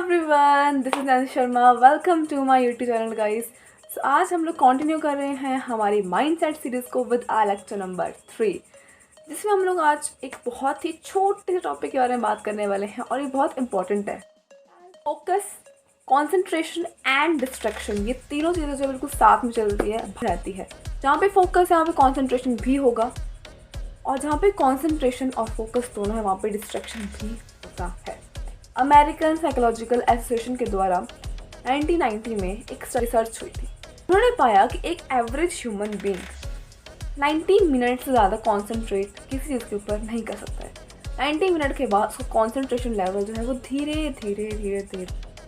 Everyone, this is Nancy Sharma. Welcome to my YouTube channel guys. आज हम लोग continue कर रहे हैं हमारी माइंडसेट सीरीज को विद लेक्चर नंबर 3, जिसमें हम लोग आज एक बहुत ही छोटे से टॉपिक के बारे में बात करने वाले हैं और ये बहुत इंपॉर्टेंट है। फोकस, कॉन्सेंट्रेशन एंड डिस्ट्रैक्शन, ये तीनों चीज़ें जो बिल्कुल साथ में चलती है रहती है। जहाँ पे फोकस है वहाँ पे कॉन्सेंट्रेशन भी होगा, और जहाँ पे कॉन्सेंट्रेशन और फोकस दोनों है वहाँ पे डिस्ट्रैक्शन भी होता है। अमेरिकन साइकोलॉजिकल एसोसिएशन के द्वारा 1990 में एक रिसर्च हुई थी। उन्होंने पाया कि एक एवरेज ह्यूमन बीइंग 90 मिनट से ज़्यादा कॉन्सेंट्रेट किसी चीज़ के ऊपर नहीं कर सकता है। 90 मिनट के बाद उसका कॉन्सेंट्रेशन लेवल जो है वो धीरे धीरे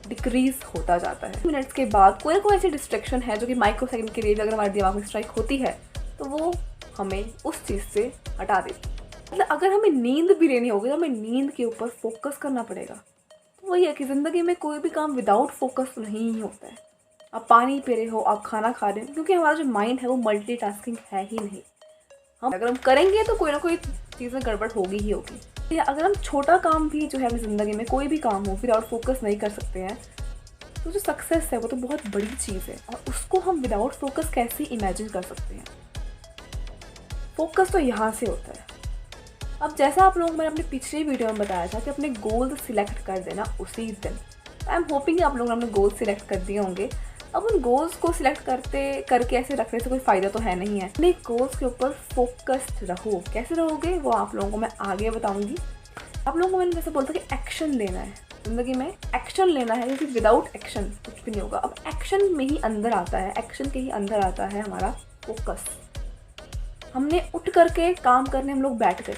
डिक्रीज होता जाता है। मिनट्स के बाद कोई ना कोई ऐसी डिस्ट्रैक्शन है जो कि माइक्रो सेकंड के लिए अगर हमारे दिमाग में स्ट्राइक होती है तो वो हमें उस चीज़ से हटा देती है। मतलब अगर हमें नींद भी लेनी होगी तो हमें नींद के ऊपर फोकस करना पड़ेगा। वही है कि ज़िंदगी में कोई भी काम विदाउट फोकस नहीं ही होता है। आप पानी पी रहे हो, आप खाना खा रहे हो, क्योंकि हमारा जो माइंड है वो मल्टीटास्किंग है ही नहीं। अगर हम करेंगे तो कोई ना कोई चीज़ में गड़बड़ होगी ही होगी। या अगर हम छोटा काम भी जो है अपनी ज़िंदगी में कोई भी काम हो विदाउट फोकस नहीं कर सकते हैं तो जो सक्सेस है वो तो बहुत बड़ी चीज़ है, और उसको हम विदाउट फोकस कैसे इमेजिन कर सकते हैं। फोकस तो यहाँ से होता है। अब जैसा आप लोगों को मैंने अपनी पिछली वीडियो में बताया था कि अपने गोल्स सिलेक्ट कर देना उसी दिन। आई एम होपिंग कि आप लोगों ने अपने गोल्स सिलेक्ट कर दिए होंगे। अब उन गोल्स को सिलेक्ट करके ऐसे रखने से कोई फ़ायदा तो है नहीं है। अपने गोल्स के ऊपर फोकस्ड रहो। कैसे रहोगे वो आप लोगों को मैं आगे बताऊंगी। आप लोगों को मैंने जैसे बोलता कि एक्शन लेना है, ज़िंदगी में एक्शन लेना है, क्योंकि विदाउट एक्शन कुछ भी नहीं होगा। अब एक्शन में ही अंदर आता है, एक्शन के ही अंदर आता है हमारा फोकस। हमने उठ करके काम करने हम लोग बैठ गए,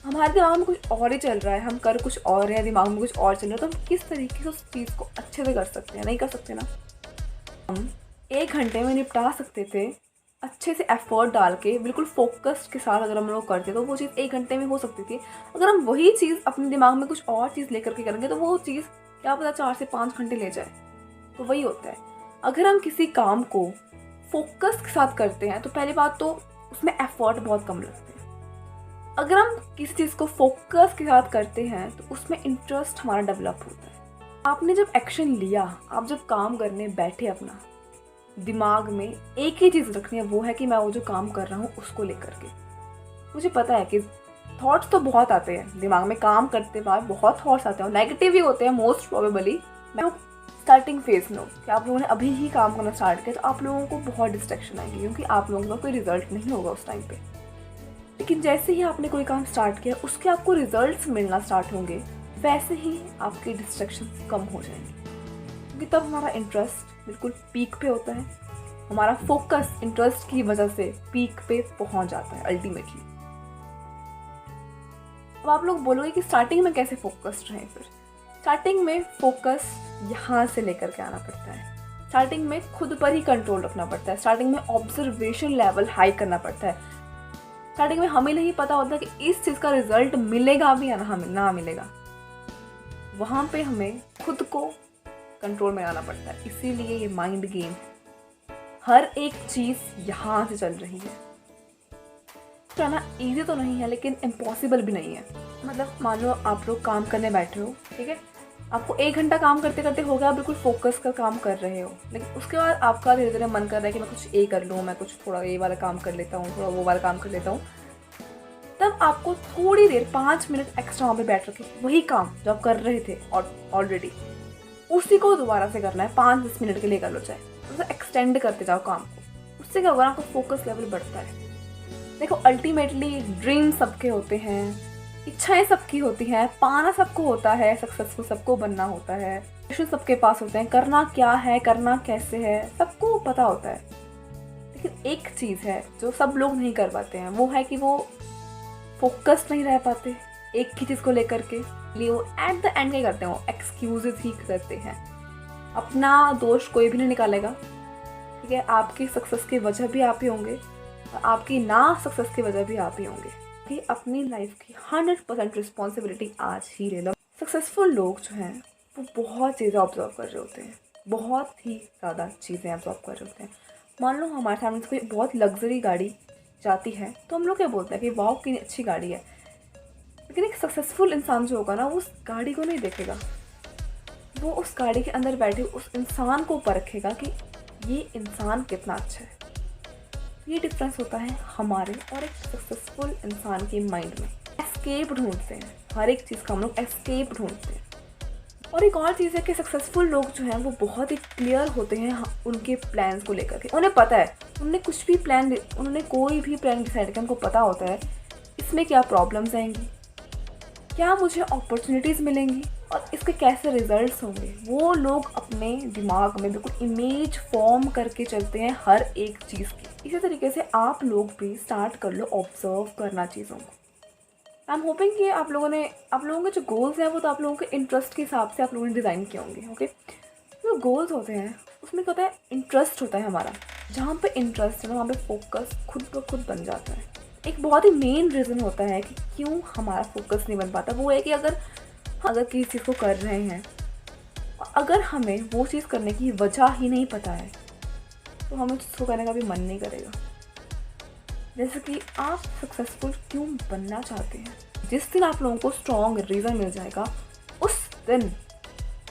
हमारे दिमाग में कुछ और ही चल रहा है, हम कर कुछ और है, दिमाग में कुछ और चल रहा है, तो हम किस तरीके से उस चीज़ को अच्छे से कर सकते हैं? नहीं कर सकते ना। हम 1 घंटे में निपटा सकते थे अच्छे से एफर्ट डाल के, बिल्कुल फोकस के साथ अगर हम लोग करते तो वो चीज़ 1 घंटे में हो सकती थी। अगर हम वही चीज़ अपने दिमाग में कुछ और चीज़ लेकर के करेंगे तो वो चीज़ क्या पता 4 से 5 घंटे ले जाए। तो वही होता है, अगर हम किसी काम को फोकस के साथ करते हैं तो पहली बात तो उसमें एफर्ट बहुत कम लगता है। अगर हम किसी चीज़ को फोकस के साथ करते हैं तो उसमें इंटरेस्ट हमारा डेवलप होता है। आपने जब एक्शन लिया, आप जब काम करने बैठे, अपना दिमाग में एक ही चीज़ रखनी है, वो है कि मैं वो जो काम कर रहा हूँ उसको लेकर के। मुझे पता है कि थॉट्स तो बहुत आते हैं दिमाग में, काम करते बाद बहुत थॉट्स आते हैं, नेगेटिव ही होते हैं मोस्ट प्रोबेबली। मैं स्टार्टिंग फेज में हूँ कि आप लोगों ने अभी ही काम करना स्टार्ट किया तो आप लोगों को बहुत डिस्ट्रैक्शन आएगी, क्योंकि आप लोगों का कोई रिजल्ट नहीं होगा उस टाइम पे। लेकिन जैसे ही आपने कोई काम स्टार्ट किया उसके आपको रिजल्ट्स मिलना स्टार्ट होंगे, वैसे ही आपके डिस्ट्रैक्शंस कम हो जाएंगे, क्योंकि तब हमारा इंटरेस्ट बिल्कुल पीक पे होता है। हमारा फोकस इंटरेस्ट की वजह से पीक पे पहुंच जाता है अल्टीमेटली। अब आप लोग बोलोगे कि स्टार्टिंग में कैसे फोकस्ड रहें? फिर स्टार्टिंग में फोकस यहाँ से लेकर के आना पड़ता है। स्टार्टिंग में खुद पर ही कंट्रोल रखना पड़ता है। स्टार्टिंग में ऑब्जर्वेशन लेवल हाई करना पड़ता है। स्टार्टिंग में हमें नहीं पता होता कि इस चीज़ का रिजल्ट मिलेगा भी या ना मिलेगा। वहाँ पे हमें खुद को कंट्रोल में लाना पड़ता है। इसीलिए ये माइंड गेम है। हर एक चीज़ यहाँ से चल रही है। करना ईजी तो नहीं है लेकिन इम्पॉसिबल भी नहीं है। मतलब मान लो आप लोग काम करने बैठे हो, ठीक है, आपको 1 घंटा काम करते करते हो गया, आप बिल्कुल फोकस का काम कर रहे हो, लेकिन उसके बाद आपका धीरे धीरे मन कर रहा है कि मैं कुछ ये कर लूँ, मैं कुछ थोड़ा ये वाला काम कर लेता हूँ, थोड़ा वो वाला काम कर लेता हूँ। तब आपको थोड़ी देर 5 मिनट एक्स्ट्रा वहाँ पे बैठ रखे, वही काम जो आप कर रहे थे ऑलरेडी उसी को दोबारा से करना है। 5-10 मिनट के लिए कर लो, चाहे तो एक्सटेंड करते जाओ काम को। उससे क्या होगा, आपका फोकस लेवल बढ़ता है। देखो अल्टीमेटली ड्रीम सबके होते हैं, इच्छाएं सबकी होती हैं, पाना सबको होता है, सक्सेसफुल सबको बनना होता है, सबके पास होते हैं, करना क्या है, करना कैसे है, सबको पता होता है। लेकिन एक चीज़ है जो सब लोग नहीं कर पाते हैं, वो है कि वो फोकस नहीं रह पाते एक ही चीज़ को लेकर के। लिए वो एट द एंड क्या करते हैं, वो एक्सक्यूजेस ही करते हैं। अपना दोष कोई भी नहीं निकालेगा, ठीक है। आपकी सक्सेस की वजह भी आप ही होंगे और आपकी ना सक्सेस की वजह भी आप ही होंगे। कि अपनी लाइफ की 100% रिस्पॉन्सिबिलिटी आज ही ले लो। सक्सेसफुल लोग जो हैं वो बहुत चीज़ें ऑब्जर्व कर रहे होते हैं, बहुत ही ज़्यादा चीज़ें ऑब्जर्व कर रहे होते हैं। मान लो हमारे सामने से कोई बहुत लग्जरी गाड़ी जाती है तो हम लोग क्या बोलते हैं कि वाह कितनी अच्छी गाड़ी है। लेकिन एक सक्सेसफुल इंसान जो होगा ना वो उस गाड़ी को नहीं देखेगा, वो उस गाड़ी के अंदर बैठे उस इंसान को परखेगा कि ये इंसान कितना अच्छा है। ये डिफरेंस होता है हमारे और एक सक्सेसफुल इंसान के माइंड में। एस्केप ढूंढते हैं, हर एक चीज़ का हम लोग एस्केप ढूंढते हैं। और एक और चीज़ है कि सक्सेसफुल लोग जो हैं वो बहुत ही क्लियर होते हैं उनके प्लान्स को लेकर के। उन्हें पता है, उन्होंने कोई भी प्लान डिसाइड किया, उनको पता होता है इसमें क्या प्रॉब्लम्स आएंगी, क्या मुझे अपॉर्चुनिटीज़ मिलेंगी और इसके कैसे रिजल्ट्स होंगे। वो लोग अपने दिमाग में बिल्कुल इमेज फॉर्म करके चलते हैं हर एक चीज़ की। इसी तरीके से आप लोग भी स्टार्ट कर लो ऑब्जर्व करना चीज़ों को। आई एम होपिंग कि आप लोगों के जो गोल्स हैं वो तो आप लोगों के इंटरेस्ट के हिसाब से आप लोगों ने डिज़ाइन किए होंगे। ओके, जो गोल्स होते हैं उसमें क्या होता है, इंटरेस्ट होता है हमारा। जहाँ पे इंटरेस्ट है ना वहाँ पे फोकस खुद ब खुद बन जाता है। एक बहुत ही मेन रीज़न होता है कि क्यों हमारा फोकस नहीं बन पाता, वो है कि अगर किसी चीज़ को कर रहे हैं, अगर हमें वो चीज़ करने की वजह ही नहीं पता है तो हमें उसको करने का भी मन नहीं करेगा। जैसे कि आप सक्सेसफुल क्यों बनना चाहते हैं, जिस दिन आप लोगों को स्ट्रॉन्ग रीज़न मिल जाएगा उस दिन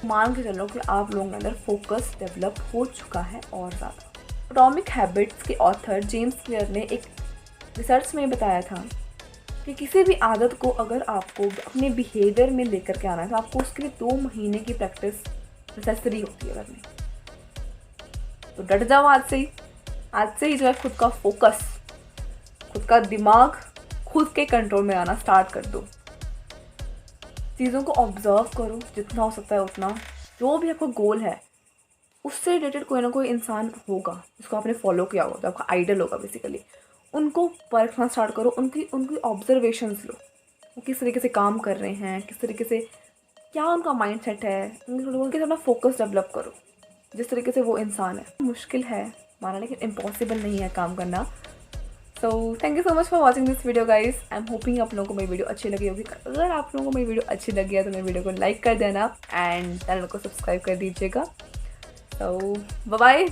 मान के चलो कि आप लोगों के अंदर फोकस डेवलप हो चुका है और ज़्यादा। एटॉमिक हैबिट्स के ऑथर जेम्स क्लियर ने एक रिसर्च में बताया था कि किसी भी आदत को अगर आपको अपने बिहेवियर में लेकर के आना है तो आपको उसके लिए 2 महीने की प्रैक्टिस नेसेसरी होती है करनी। तो डट जाओ आज से ही जो है खुद का फोकस, खुद का दिमाग खुद के कंट्रोल में आना स्टार्ट कर दो। चीज़ों को ऑब्जर्व करो जितना हो सकता है उतना। जो भी आपका गोल है उससे रिलेटेड कोई ना कोई इंसान होगा जिसको आपने फॉलो किया होगा, तो आपका आइडल होगा बेसिकली। उनको परखना स्टार्ट करो, उनकी ऑब्जर्वेशंस लो, वो किस तरीके से काम कर रहे हैं, किस तरीके से क्या उनका माइंडसेट है, उनके अपना फोकस डेवलप करो जिस तरीके से वो इंसान है। मुश्किल है माना, लेकिन इम्पॉसिबल नहीं है काम करना। So thank you so much for watching this video guys. I am hoping आप लोगों को मेरी वीडियो अच्छी लगी होगी। अगर आप लोगों को मेरी वीडियो अच्छी लगी है तो मेरी वीडियो को लाइक कर देना एंड चैनल को सब्सक्राइब कर दीजिएगा। सो बाय बाय।